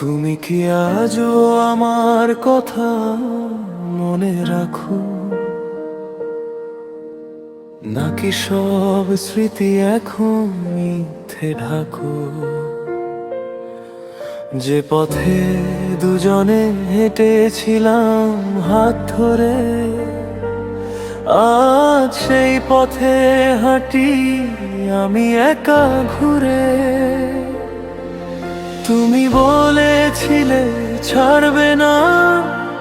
তুমি কি আজও আমার কথা মনে রাখো, নাকি সব স্মৃতি এখন মিথ্যে ঢাকো? যে পথে দুজনে হেঁটেছিলাম হাত ধরে, আজ সেই পথে হাঁটি আমি একা ঘুরে। তুমি বলেছিলে ছাড়বে না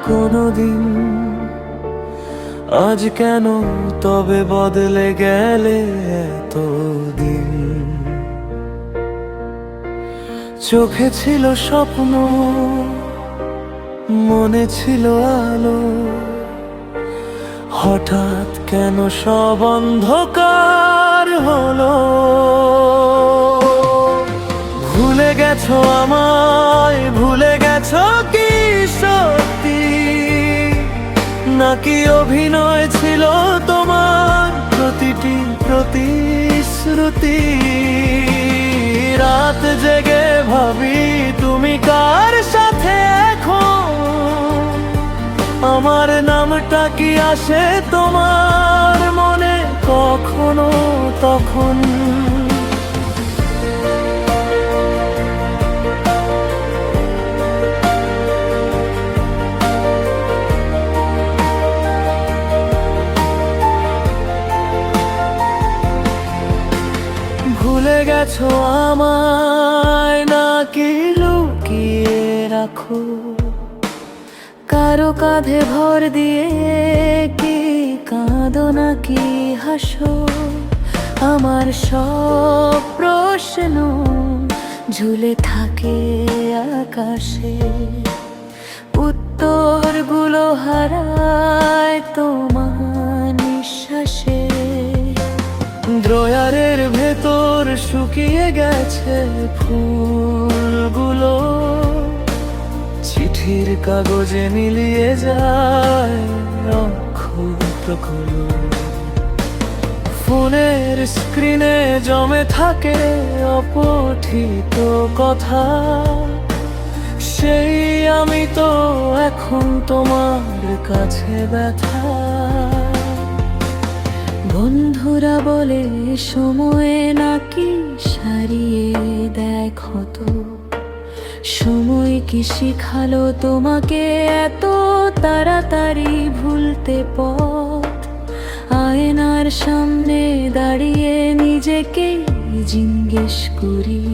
কোনোদিন, আজ কেন তবে বদলে গেলে এতদিন? চোখে ছিল স্বপ্ন, মনে ছিল আলো, হঠাৎ কেন সব অন্ধকার হলো? ভুলে গেছো আমায়, ভুলে গেছো কি সত্যি, নাকি অভিনয় ছিল তোমার প্রতিটি প্রতিশ্রুতি? রাত জেগে ভাবি তুমি কার সাথে এখন, আমার নামটা কি আসে তোমার মনে কখনো তখন? ভুলে গেছো আমায়, নাকি লুকিয়ে রাখো কারো কাঁধে ভর দিয়ে? কি কাঁদো নাকি হাসো? আমার সব প্রশ্ন ঝুলে থাকে আকাশে, উত্তরগুলো হারায় তোমার নিঃশ্বাসে। ড্রয়ারের ভেতর শুকিয়ে গেছে ফুলগুলো, চিঠির কাগজে মিলিয়ে যায় অক্ষরগুলো। ফোনের স্ক্রিনে জমে থাকে অপঠিত কথা, সেই আমি তো এখন তোমার কাছে ব্যথা। বন্ধুরা বলে সময়ে নাকি সারিয়ে দেয় ক্ষত, সময় কি শিখালো তোমাকে এত তাড়াতাড়ি ভুলতে পথ? আয়নার সামনে দাঁড়িয়ে নিজেকে জিজ্ঞেস করি,